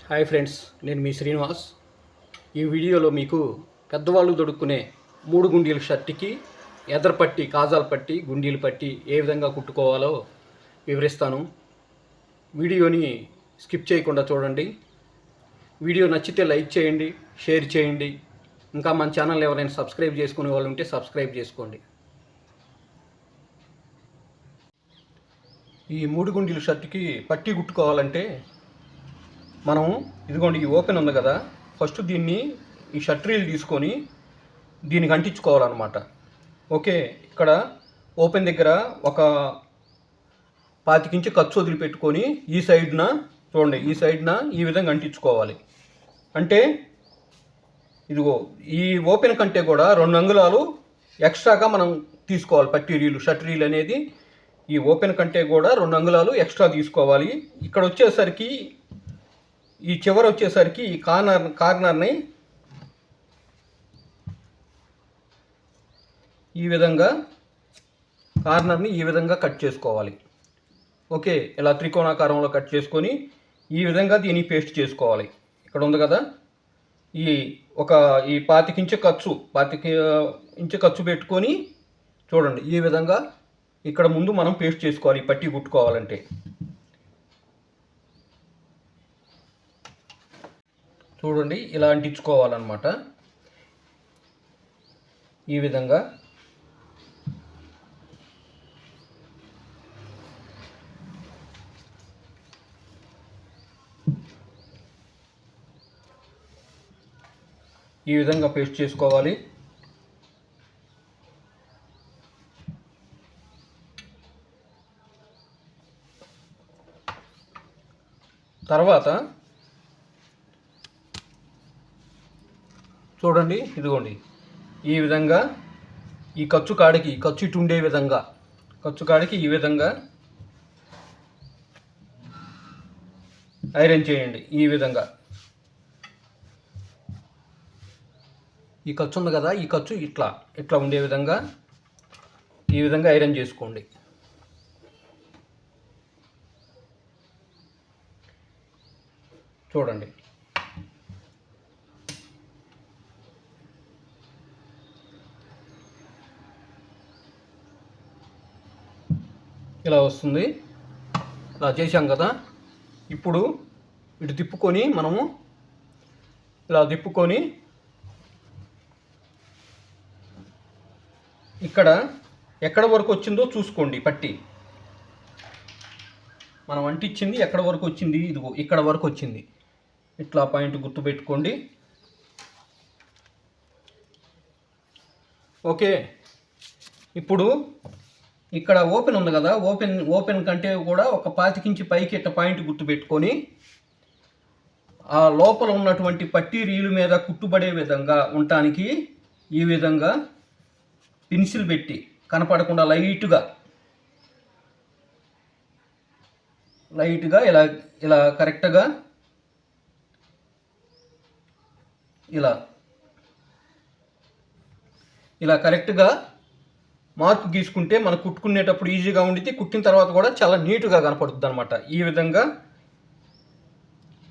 Hi friends, నేను మీ శ్రీనివాస్. ఈ వీడియోలో మీకు పెద్దవాళ్ళు దొడుక్కునే 3 గుండీల షర్ట్కి ఎదరపట్టి, కాజాల పట్టి, గుండీలు పట్టి ఏ విధంగా కుట్టుకోవాలో వివరిస్తాను. వీడియోని స్కిప్ చేయకుండా చూడండి. వీడియో నచ్చితే లైక్ చేయండి, షేర్ చేయండి. ఇంకా మన ఛానల్ ఎవరైనా సబ్స్క్రైబ్ చేసుకునే వాళ్ళు ఉంటే సబ్స్క్రైబ్ చేసుకోండి. ఈ 3 గుండీల షర్ట్కి పట్టి కుట్టుకోవాలంటే మనం ఇదిగోండి, ఈ ఓపెన్ ఉంది కదా, ఫస్ట్ దీన్ని ఈ షట్రీలు తీసుకొని దీనికి అంటించుకోవాలన్నమాట. ఓకే, ఇక్కడ ఓపెన్ దగ్గర ఒక 25 ఇంచు ఖర్చు వదిలిపెట్టుకొని ఈ సైడ్న చూడండి, ఈ సైడ్న ఈ విధంగా అంటించుకోవాలి. అంటే ఇదిగో ఈ ఓపెన్ కంటే కూడా 2 అంగుళాలు ఎక్స్ట్రాగా మనం తీసుకోవాలి. పట్టి రీలు, షర్ట్ రీల్ అనేది ఈ ఓపెన్ కంటే కూడా 2 అంగుళాలు ఎక్స్ట్రా తీసుకోవాలి. ఇక్కడ వచ్చేసరికి ఈ చివర వచ్చేసరికి ఈ కార్నర్ని ఈ విధంగా కట్ చేసుకోవాలి. ఓకే, ఇలా త్రికోణాకారంలో కట్ చేసుకొని ఈ విధంగా దీన్ని పేస్ట్ చేసుకోవాలి. ఇక్కడ ఉంది కదా, ఈ 25 ఇంచు ఖర్చు పెట్టుకొని చూడండి, ఈ విధంగా ఇక్కడ ముందు మనం పేస్ట్ చేసుకోవాలి. పట్టి కుట్టుకోవాలంటే చూడండి, ఇలా అంటించుకోవాలన్నమాట. ఈ విధంగా పేస్ట్ చేసుకోవాలి. తర్వాత చూడండి, ఇదిగోండి, ఈ విధంగా ఈ ఖర్చు ఇటు ఉండే విధంగా ఈ విధంగా ఐరన్ చేయండి. ఈ విధంగా ఈ ఖర్చు ఉంది కదా, ఈ ఖర్చు ఇట్లా ఉండే విధంగా ఈ విధంగా ఐరన్ చేసుకోండి. చూడండి, ఇలా వస్తుంది. ఇలా చేసాం కదా, ఇప్పుడు ఇటు తిప్పుకొని మనము ఇలా తిప్పుకొని ఇక్కడ ఎక్కడ వరకు వచ్చిందో చూసుకోండి. పట్టి మనం అంటించింది ఎక్కడ వరకు వచ్చింది, ఇదిగో ఇక్కడ వరకు వచ్చింది. ఇట్లా పాయింట్ గుర్తు పెట్టుకోండి. ఓకే, ఇప్పుడు ఇక్కడ ఓపెన్ ఉంది కదా, ఓపెన్ కంటే కూడా ఒక 25 ఇంచు పైకి ఇట్ట పాయింట్ గుర్తు పెట్టుకొని ఆ లోపల ఉన్నటువంటి పట్టి రీలు మీద కుట్టుబడే విధంగా ఉండటానికి ఈ విధంగా పెన్సిల్ పెట్టి కనపడకుండా లైట్గా ఇలా కరెక్ట్గా ఇలా కరెక్ట్గా మార్క్ గీసుకుంటే మనం కుట్టుకునేటప్పుడు ఈజీగా ఉండిద్ది. కుట్టిన తర్వాత కూడా చాలా నీట్గా కనపడుతుంది అనమాట. ఈ విధంగా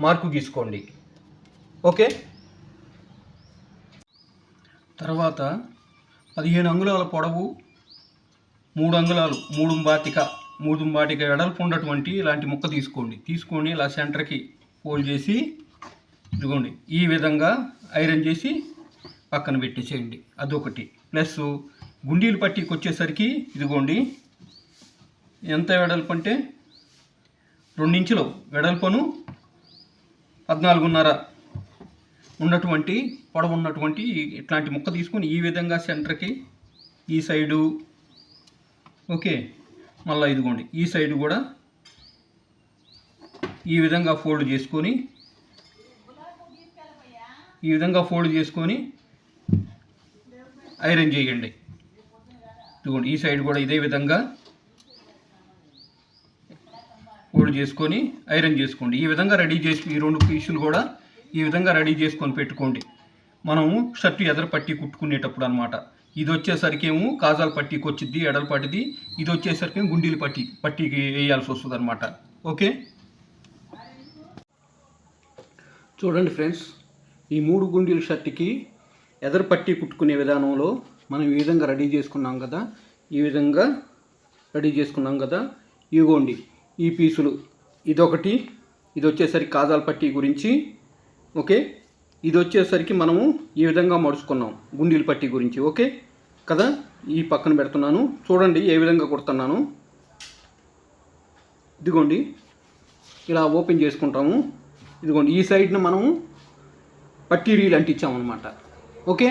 మార్కు గీసుకోండి. ఓకే, తర్వాత 15 అంగుళాల పొడవు, 3 అంగుళాలు 3.25 వెడల్పు ఉన్నటువంటి ఇలాంటి ముక్క తీసుకొని ఇలా సెంటర్కి ఫోల్డ్ చేసి ఇదిగోండి, ఈ విధంగా ఐరన్ చేసి పక్కన పెట్టేసేయండి. అదొకటి. ప్లస్ గుండీలు పట్టీకి వచ్చేసరికి ఇదిగోండి, ఎంత వెడల్పు అంటే 2 ఇంచులు వెడల్పును 14.5 ఉన్నటువంటి పొడవు ఉన్నటువంటి ఇట్లాంటి ముక్క తీసుకొని ఈ విధంగా సెంటర్కి ఈ సైడు, ఓకే, మళ్ళీ ఇదిగోండి ఈ సైడు కూడా ఈ విధంగా ఫోల్డ్ చేసుకొని ఐరన్ చేయండి. ఇదిగోండి, ఈ సైడ్ కూడా ఇదే విధంగా ఫోల్డ్ చేసుకొని ఐరన్ చేసుకోండి. ఈ విధంగా రెడీ చేసి ఈ 2 పీసులు కూడా ఈ విధంగా రెడీ చేసుకొని పెట్టుకోండి. మనము షర్టు ఎదర పట్టి కుట్టుకునేటప్పుడు అనమాట. ఇది వచ్చేసరికి ఏమో కాజాల పట్టీకి వచ్చింది ఎడలపాటిది, ఇది వచ్చేసరికి గుండీలు పట్టీకి వేయాల్సి వస్తుంది అనమాట. ఓకే, చూడండి ఫ్రెండ్స్, ఈ 3 గుండీల షర్ట్కి ఎదరు పట్టి కుట్టుకునే విధానంలో మనం ఈ విధంగా రెడీ చేసుకున్నాం కదా. ఇదిగోండి ఈ పీసులు, ఇదొకటి, ఇది వచ్చేసరికి కాజాల పట్టి గురించి. ఓకే, ఇది వచ్చేసరికి మనము ఈ విధంగా మడుచుకున్నాం గుండీల పట్టి గురించి. ఓకే కదా, ఈ పక్కన పెడుతున్నాను. చూడండి ఏ విధంగా కుడుతున్నాను. ఇదిగోండి ఇలా ఓపెన్ చేసుకుంటాము. ఇదిగోండి ఈ సైడ్న మనము పట్టీ రీల్ అంటించామన్నమాట. ఓకే,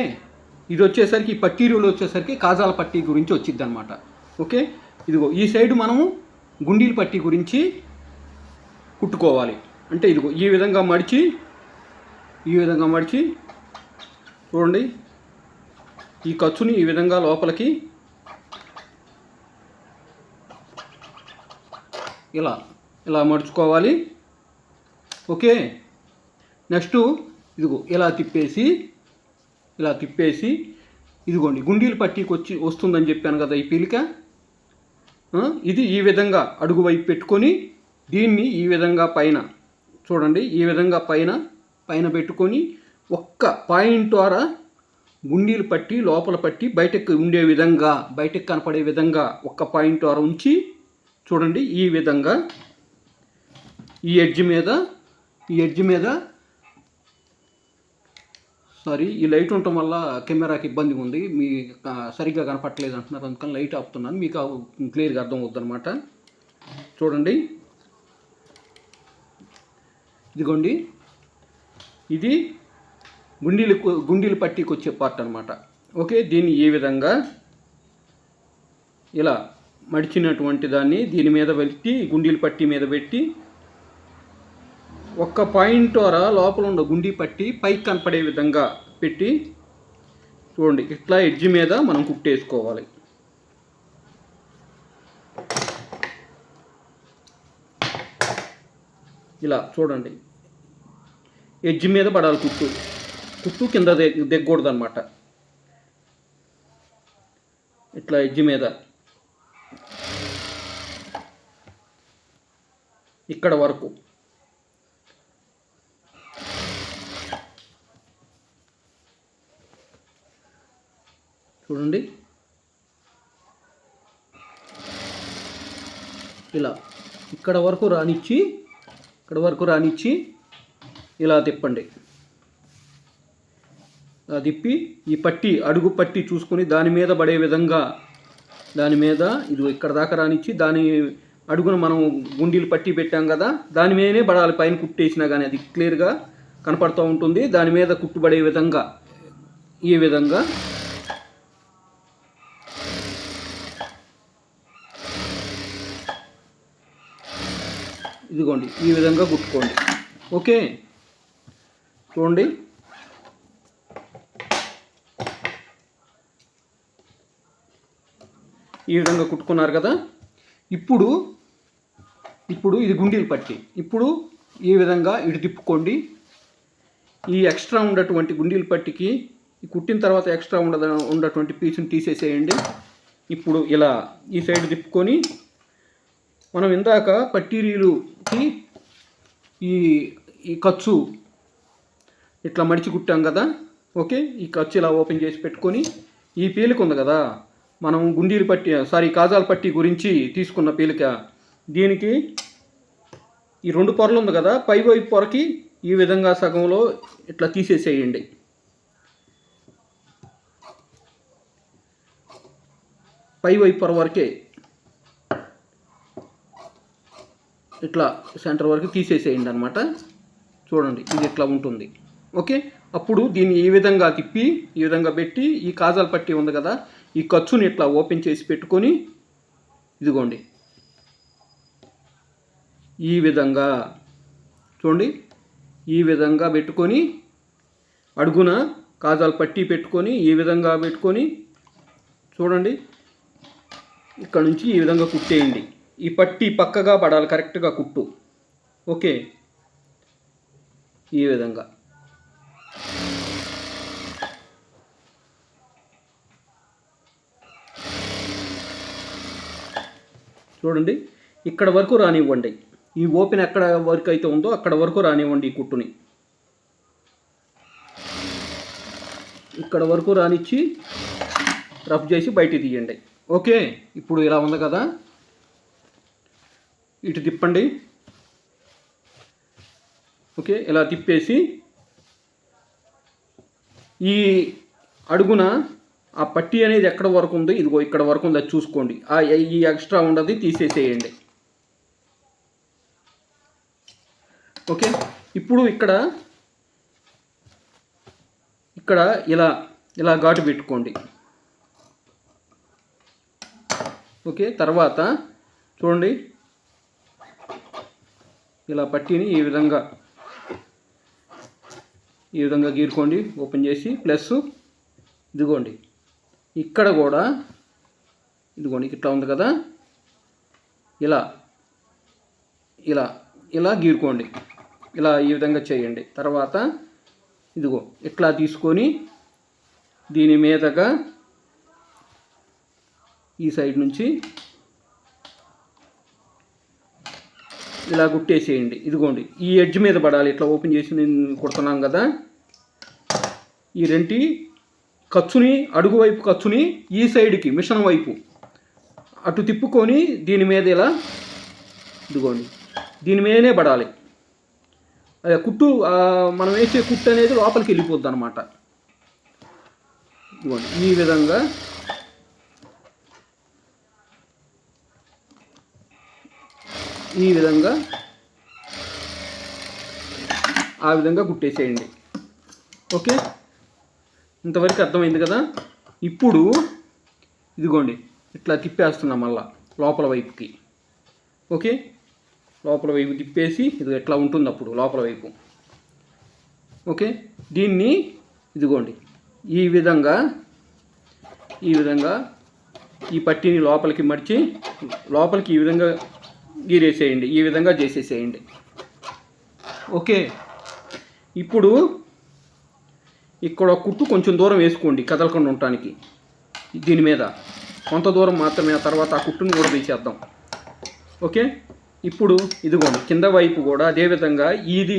ఇది వచ్చేసరికి ఈ పట్టీ రీల్ వచ్చేసరికి కాజాల పట్టీ గురించి వచ్చింది అనమాట. ఓకే, ఇదిగో ఈ సైడ్ మనము గుండీల పట్టీ గురించి కుట్టుకోవాలి. అంటే ఇదిగో ఈ విధంగా మడిచి చూడండి, ఈ ఖర్చుని ఈ విధంగా లోపలికి ఇలా మడుచుకోవాలి. ఓకే, నెక్స్ట్ ఇదిగో ఇలా తిప్పేసి ఇదిగోండి గుండీలు పట్టీకి వస్తుందని చెప్పాను కదా ఈ పీలిక. ఇది ఈ విధంగా అడుగు వైపు పెట్టుకొని దీన్ని ఈ విధంగా పైన చూడండి, ఈ విధంగా పైన పెట్టుకొని ఒక్క పాయింట్ ద్వారా గుండీలు పట్టి లోపల పట్టి బయటకు ఉండే విధంగా, బయటకు కనపడే విధంగా ఒక్క పాయింట్ ద్వారా ఉంచి చూడండి. ఈ విధంగా ఈ ఎడ్జ్ మీద సారీ, ఈ లైట్ ఉండటం వల్ల కెమెరాకి ఇబ్బందిగా ఉంది, మీ సరిగ్గా కనపట్టలేదు అంటున్నారు, అందుకని లైట్ ఆపుతున్నాను, మీకు క్లియర్గా అర్థం అవుతుంది అనమాట. చూడండి, ఇదిగోండి ఇది గుండీలు పట్టీకి వచ్చే పార్ట్ అనమాట. ఓకే, దీన్ని ఈ విధంగా ఇలా మడిచినటువంటి దాన్ని దీని మీద పెట్టి గుండీలు పట్టీ మీద పెట్టి ఒక్క పాయింట్ ద్వారా లోపల ఉన్న గుండీ పట్టి పైకి కనపడే విధంగా పెట్టి చూడండి, ఇట్లా ఎడ్జ్ మీద మనం కుట్టేసుకోవాలి. ఇలా చూడండి, ఎడ్జ్ మీద పడాలి కుట్టు కింద దిగకూడదు అనమాట. ఇట్లా ఎడ్జ్ మీద ఇక్కడ వరకు చూడండి, ఇలా ఇక్కడ వరకు రానిచ్చి ఇలా తిప్పండి. తిప్పి ఈ పట్టి అడుగు పట్టి చూసుకొని దాని మీద పడే విధంగా ఇది ఇక్కడ దాకా రానిచ్చి దాని అడుగున మనం గుండీలు పట్టి పెట్టాం కదా దాని మీదనే పడాలి. పైన కుట్టేసినా కానీ అది క్లియర్గా కనపడుతూ ఉంటుంది. దాని మీద కుట్టుబడే విధంగా ఈ విధంగా ఇదిగోండి ఈ విధంగా కుట్టుకోండి. ఓకే, చూడండి, ఈ విధంగా కుట్టుకున్నారు కదా. ఇప్పుడు ఇది గుండీలు పట్టి. ఇప్పుడు ఈ విధంగా ఇటు తిప్పుకోండి. ఈ ఎక్స్ట్రా ఉన్నటువంటి గుండీలు పట్టికి కుట్టిన తర్వాత ఎక్స్ట్రా ఉన్నటువంటి పీసుని తీసేసేయండి. ఇప్పుడు ఇలా ఈ సైడ్ తిప్పుకొని మనం ఇందాక పట్టీ రీలుకి ఈ ఖర్చు ఇట్లా మడిచి కుట్టాం కదా. ఓకే, ఈ ఖర్చు ఇలా ఓపెన్ చేసి పెట్టుకొని ఈ పీలిక ఉంది కదా మనం గుండీలు పట్టి కాజాల పట్టి గురించి తీసుకున్న పీలిక, దీనికి ఈ 2 పొరలు ఉంది కదా పై వైపు పొరకి ఈ విధంగా సగంలో ఇట్లా తీసేసేయండి. పై వైపు పొర వరకే ఇట్లా సెంటర్ వరకు తీసేసేయండి అనమాట. చూడండి, ఇది ఇట్లా ఉంటుంది. ఓకే, అప్పుడు దీన్ని ఈ విధంగా తిప్పి ఈ విధంగా పెట్టి ఈ కాజాల పట్టి ఉంది కదా ఈ ఖర్చుని ఇట్లా ఓపెన్ చేసి పెట్టుకొని ఇదిగోండి ఈ విధంగా చూడండి, ఈ విధంగా పెట్టుకొని అడుగున కాజాల పట్టి పెట్టుకొని ఈ విధంగా పెట్టుకొని చూడండి, ఇక్కడ నుంచి ఈ విధంగా కుట్టేయండి. ఈ పట్టి పక్కగా పడాలి, కరెక్ట్గా కుట్టు. ఓకే, ఈ విధంగా చూడండి, ఇక్కడ వరకు రానివ్వండి. ఈ ఓపెన్ ఎక్కడ వరకు అయితే ఉందో అక్కడ వరకు రానివ్వండి ఈ కుట్టుని. ఇక్కడ వరకు రానిచ్చి రఫ్ చేసి బయటికి తీయండి. ఓకే, ఇప్పుడు ఇలా ఉంది కదా, ఇటు తిప్పండి. ఓకే, ఇలా తిప్పేసి ఈ అడుగున ఆ పట్టీ అనేది ఎక్కడ వరకు ఉంది, ఇదిగో ఇక్కడ వరకు ఉంది, అది చూసుకోండి. ఈ ఎక్స్ట్రా ఉండదు తీసేసేయండి. ఓకే, ఇప్పుడు ఇక్కడ ఇలా ఇలా ఘాటు పెట్టుకోండి. ఓకే, తర్వాత చూడండి, ఇలా పట్టీని ఈ విధంగా గీరుకోండి, ఓపెన్ చేసి. ప్లస్ ఇదిగోండి, ఇక్కడ కూడా ఇదిగోండి ఇట్లా ఉంది కదా, ఇలా ఇలా ఇలా గీరుకోండి. ఇలా ఈ విధంగా చేయండి. తర్వాత ఇదిగో ఇట్లా తీసుకొని దీని మీదగా ఈ సైడ్ నుంచి ఇలా గుట్టేసేయండి. ఇదిగోండి, ఈ ఎడ్జ్ మీద పడాలి. ఇట్లా ఓపెన్ చేసి నేను కుడుతున్నాం కదా, ఈ రెంటి ఖర్చుని, అడుగు వైపు ఖర్చుని ఈ సైడ్కి మిషన్ వైపు అటు తిప్పుకొని దీని మీద ఇలా ఇదిగోండి దీని మీదనే పడాలి. అదే కుట్టు, మనం వేసే కుట్టు అనేది లోపలికి వెళ్ళిపోద్ది అనమాట. ఇదిగోండి ఈ విధంగా ఆ విధంగా కుట్టేసేయండి. ఓకే, ఇంతవరకు అర్థమైంది కదా. ఇప్పుడు ఇదిగోండి ఇట్లా తిప్పేస్తున్నాం మళ్ళా లోపల వైపుకి. ఓకే, లోపల వైపు తిప్పేసి ఇది ఎట్లా ఉంటుంది అప్పుడు లోపల వైపు. ఓకే, దీన్ని ఇదిగోండి ఈ విధంగా ఈ పట్టీని లోపలికి మడిచి లోపలికి ఈ విధంగా గీరేసేయండి, ఈ విధంగా చేసేసేయండి. ఓకే, ఇప్పుడు ఇక్కడ కుట్టు కొంచెం దూరం వేసుకోండి కదలకుండా ఉండటానికి. దీని మీద కొంత దూరం మాత్రమే, ఆ తర్వాత ఆ కుట్టుని కూడా తీసేద్దాం. ఓకే, ఇప్పుడు ఇదిగోండి కింద వైపు కూడా అదేవిధంగా ఇది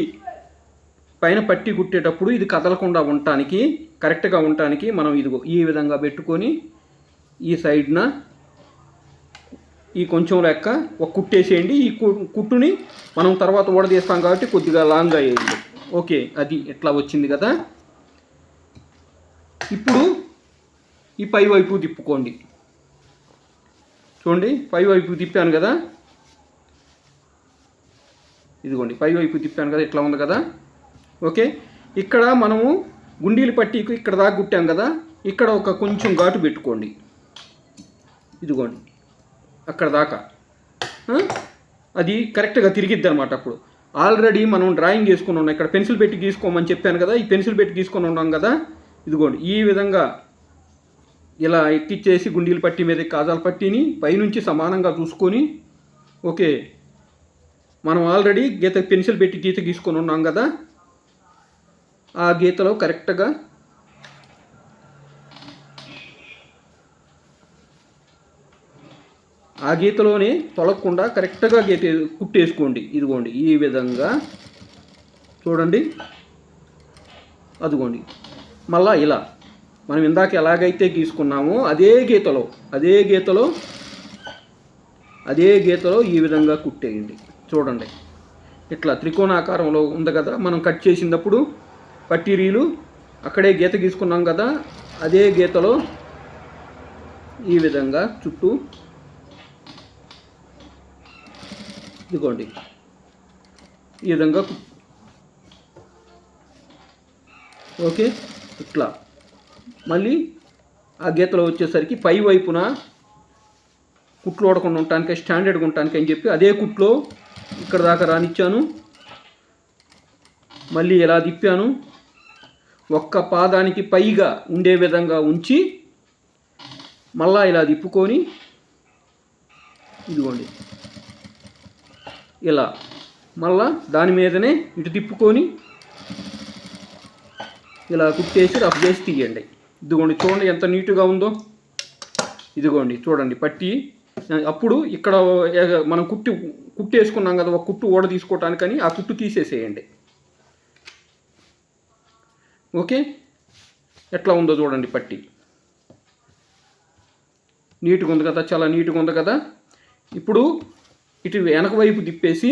పైన పట్టి కుట్టేటప్పుడు ఇది కదలకుండా ఉండటానికి, కరెక్ట్గా ఉండటానికి మనం ఇదిగో ఈ విధంగా పెట్టుకొని ఈ సైడ్న ఈ కొంచెం లెక్క ఒక కుట్టేసేయండి. ఈ కుట్టుని మనం తర్వాత ఊడదీస్తాం కాబట్టి కొద్దిగా లాంగ్ అయ్యేది. ఓకే, అది ఎట్లా వచ్చింది కదా. ఇప్పుడు ఈ పై వైపు తిప్పుకోండి. చూడండి, పై వైపు తిప్పాను కదా, ఇదిగోండి పై వైపు తిప్పాను కదా, ఇట్లా ఉంది కదా. ఓకే, ఇక్కడ మనము గుండీలు పట్టీకి ఇక్కడ దాకా కుట్టాం కదా, ఇక్కడ ఒక కొంచెం ఘాటు పెట్టుకోండి. ఇదిగోండి అక్కడ దాకా, అది కరెక్ట్గా తిరిగిద్ది అనమాట. అప్పుడు ఆల్రెడీ మనం డ్రాయింగ్ చేసుకుని ఉన్నాం, ఇక్కడ పెన్సిల్ పెట్టి గీసుకోమని చెప్పాను కదా, ఈ పెన్సిల్ పెట్టి గీసుకొని ఉన్నాం కదా. ఇదిగోండి ఈ విధంగా ఇలా ఎక్కిచ్చేసి గుండీలు పట్టీ మీద కాజాల పట్టీని పైనుంచి సమానంగా చూసుకొని, ఓకే మనం ఆల్రెడీ పెన్సిల్ పెట్టి గీత గీసుకొని ఉన్నాం కదా, ఆ గీతలో కరెక్ట్గా ఆ గీతలోనే తొలగకుండా కరెక్ట్గా కుట్టేసుకోండి. ఇదిగోండి ఈ విధంగా చూడండి, అదిగోండి మళ్ళా ఇలా మనం ఇందాక ఎలాగైతే గీసుకున్నామో అదే గీతలో ఈ విధంగా కుట్టేయండి. చూడండి ఇట్లా త్రికోణాకారంలో ఉంది కదా, మనం కట్ చేసినప్పుడు పట్టీరీలు అక్కడే గీత గీసుకున్నాం కదా, అదే గీతలో ఈ విధంగా చుట్టూ ఇదిగోండి ఈ విధంగా. ఓకే, ఇట్లా మళ్ళీ ఆ గీతలో వచ్చేసరికి పై వైపున కుట్లు ఓడకుండా ఉండటానికి, స్టాండర్డ్గా ఉండటానికి అని చెప్పి అదే కుట్లో ఇక్కడ దాకా రానిచ్చాను. మళ్ళీ ఇలా తిప్పాను, ఒక్క పాదానికి పైగా ఉండే విధంగా ఉంచి మళ్ళా ఇలా తిప్పుకొని ఇదిగోండి ఇలా మళ్ళా దాని మీదనే ఇటు తిప్పుకొని ఇలా కుట్టేసి రఫ్ చేసి తీయండి. ఇదిగోండి చూడండి ఎంత నీట్గా ఉందో. ఇదిగోండి చూడండి పట్టి. అప్పుడు ఇక్కడ మనం కుట్టేసుకున్నాం కదా, ఒక కుట్టు ఓడ తీసుకోవటానికని ఆ కుట్టు తీసేసేయండి. ఓకే, ఎట్లా ఉందో చూడండి పట్టి. నీట్గా ఉంది కదా, చాలా నీట్గా ఉంది కదా. ఇప్పుడు ఇటు వెనక వైపు తిప్పేసి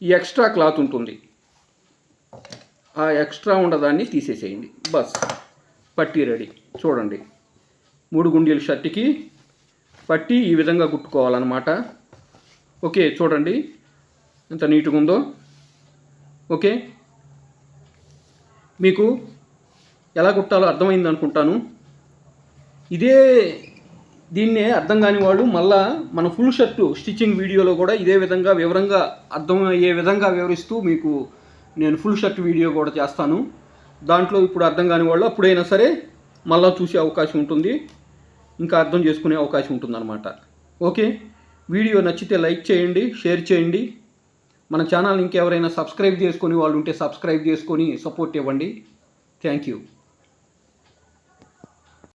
ఈ ఎక్స్ట్రా క్లాత్ ఉంటుంది, ఆ ఎక్స్ట్రా ఉండదాన్ని తీసేసేయండి. బస్ పట్టీ రెడీ. చూడండి 3 గుండీల షర్ట్కి పట్టీ ఈ విధంగా కుట్టుకోవాలన్నమాట. ఓకే, చూడండి ఎంత నీట్గా ఉందో. ఓకే, మీకు ఎలా కుట్టాలో అర్థమైంది అనుకుంటాను. దీన్నే అర్థం కాని వాళ్ళు మళ్ళా మన ఫుల్ షర్టు స్టిచ్చింగ్ వీడియోలో కూడా ఇదే విధంగా వివరంగా అర్థమయ్యే విధంగా వివరిస్తూ మీకు నేను ఫుల్ షర్ట్ వీడియో కూడా చేస్తాను. దాంట్లో ఇప్పుడు అర్థం కాని వాళ్ళు అప్పుడైనా సరే మళ్ళీ చూసే అవకాశం ఉంటుంది, ఇంకా అర్థం చేసుకునే అవకాశం ఉంటుందన్నమాట. ఓకే, వీడియో నచ్చితే లైక్ చేయండి, షేర్ చేయండి. మన ఛానల్ ఇంకెవరైనా సబ్స్క్రైబ్ చేసుకొని వాళ్ళు ఉంటే సబ్స్క్రైబ్ చేసుకొని సపోర్ట్ ఇవ్వండి. Thank you.